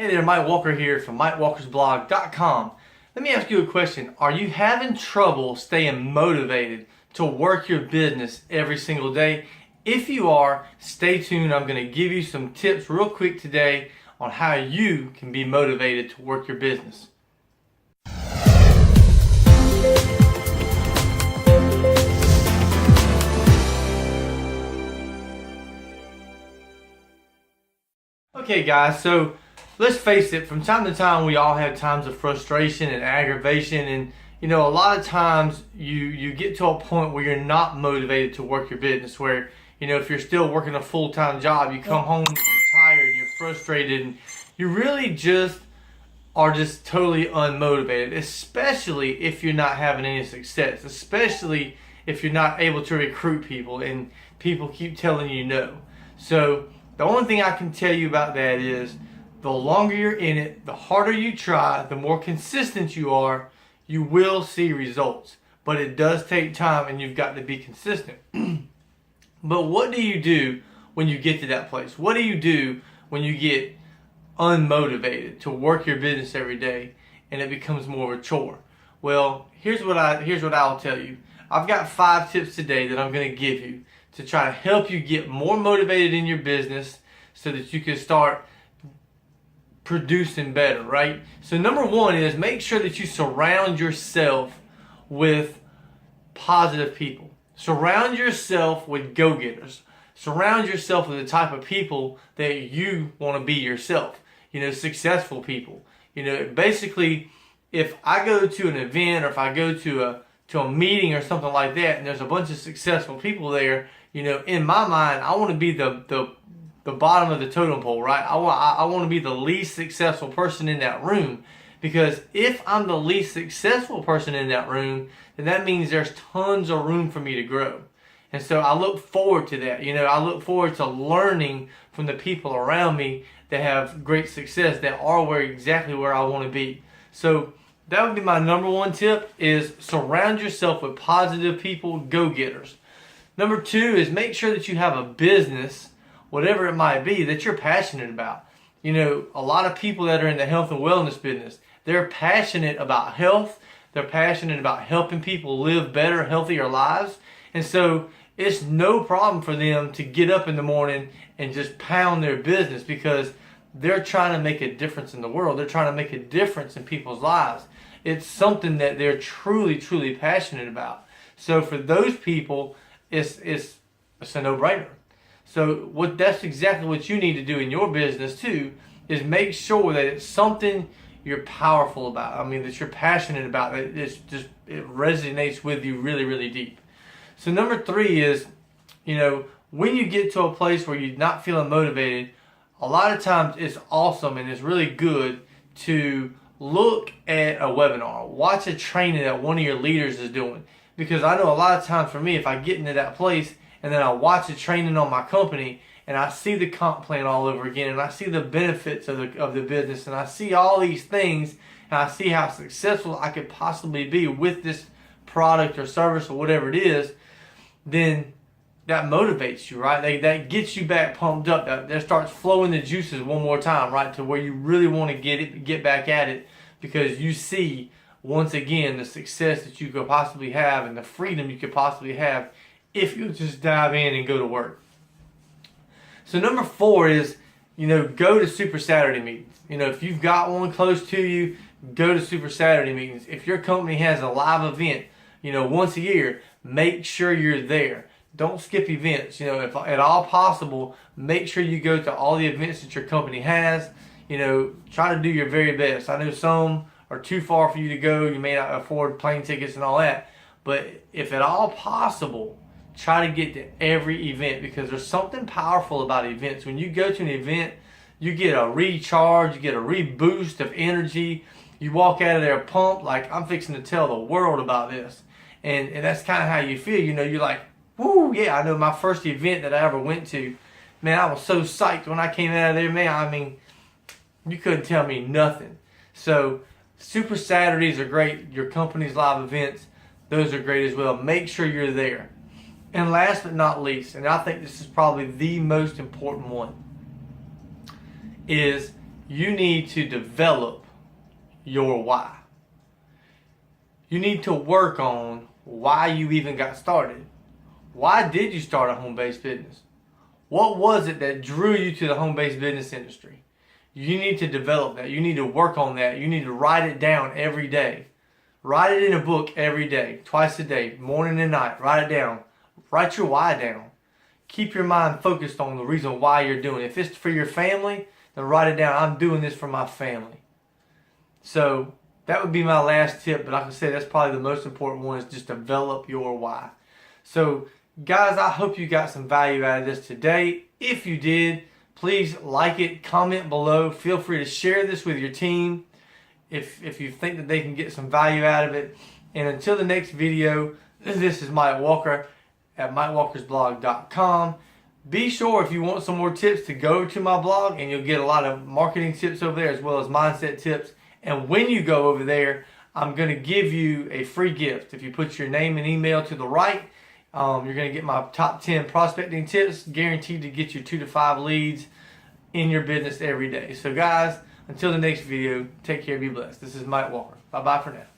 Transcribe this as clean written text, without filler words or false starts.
Hey there, Mike Walker here from MikeWalkersBlog.com. Let me ask you a question. Are you having trouble staying motivated to work your business every single day? If you are, stay tuned. I'm going to give you some tips real quick today on how you can be motivated to work your business. Okay guys, so let's face it, from time to time we all have times of frustration and aggravation, and a lot of times you get to a point where you're not motivated to work your business, where if you're still working a full-time job, you come home, you're tired, you're frustrated, and you really are just totally unmotivated, especially if you're not having any success, especially if you're not able to recruit people and people keep telling you no. So the only thing I can tell you about that is the longer you're in it, the harder you try, the more consistent you are, you will see results. But it does take time and you've got to be consistent. But what do you do when you get to that place? What do you do when you get unmotivated to work your business every day and it becomes more of a chore? Well, here's what I'll tell you. I've got 5 tips today that I'm going to give you to try to help you get more motivated in your business so that you can start producing better, right? So number 1 is make sure that you surround yourself with positive people. Surround yourself with go-getters. Surround yourself with the type of people that you want to be yourself. Successful people. Basically, if I go to an event or if I go to a meeting or something like that and there's a bunch of successful people there, in my mind, I want to be the bottom of the totem pole, right? I want to be the least successful person in that room, because if I'm the least successful person in that room, then that means there's tons of room for me to grow. And so I look forward to that. I look forward to learning from the people around me that have great success, that are exactly where I want to be. So that would be my number 1 tip, is surround yourself with positive people, go-getters. Number 2 is make sure that you have a business, whatever it might be, that you're passionate about. A lot of people that are in the health and wellness business, they're passionate about health. They're passionate about helping people live better, healthier lives. And so it's no problem for them to get up in the morning and just pound their business, because they're trying to make a difference in the world. They're trying to make a difference in people's lives. It's something that they're truly, truly passionate about. So for those people, it's a no-brainer. So that's exactly what you need to do in your business too, is make sure that it's something you're powerful about. That you're passionate about. That it resonates with you really, really deep. So number 3 is, when you get to a place where you're not feeling motivated, a lot of times it's awesome and it's really good to look at a webinar, watch a training that one of your leaders is doing. Because I know a lot of times for me, if I get into that place and then I watch a training on my company and I see the comp plan all over again and I see the benefits of the business and I see all these things and I see how successful I could possibly be with this product or service or whatever it is, then that motivates you, right? That gets you back pumped up. That starts flowing the juices one more time, right? To where you really want to get back at it, because you see, once again, the success that you could possibly have and the freedom you could possibly have if you just dive in and go to work. So number 4 is, go to Super Saturday meetings. If you've got one close to you, go to Super Saturday meetings. If your company has a live event, once a year, make sure you're there. Don't skip events. If at all possible, make sure you go to all the events that your company has. Try to do your very best. I know some are too far for you to go. You may not afford plane tickets and all that. But if at all possible, try to get to every event, because there's something powerful about events. When you go to an event, you get a recharge, you get a reboost of energy. You walk out of there pumped, like, I'm fixing to tell the world about this. And that's kind of how you feel. You're like, woo, yeah, I know my first event that I ever went to, man, I was so psyched when I came out of there, man. You couldn't tell me nothing. So Super Saturdays are great. Your company's live events, those are great as well. Make sure you're there. And last but not least, and I think this is probably the most important one, is you need to develop your why. You need to work on why you even got started. Why did you start a home-based business? What was it that drew you to the home-based business industry? You need to develop that. You need to work on that. You need to write it down every day. Write it in a book every day, twice a day, morning and night. Write it down. Write your why down. Keep your mind focused on the reason why you're doing it. If it's for your family, then write it down. I'm doing this for my family. So that would be my last tip, but like I said, that's probably the most important one, is just develop your why. So guys, I hope you got some value out of this today. If you did, please like it, comment below. Feel free to share this with your team if you think that they can get some value out of it. And until the next video, this is Mike Walker at MikeWalkersBlog.com. Be sure, if you want some more tips, to go to my blog, and you'll get a lot of marketing tips over there as well as mindset tips. And when you go over there, I'm going to give you a free gift. If you put your name and email to the right, you're going to get my top 10 prospecting tips, guaranteed to get you 2 to 5 leads in your business every day. So guys, until the next video, take care, be blessed. This is Mike Walker. Bye-bye for now.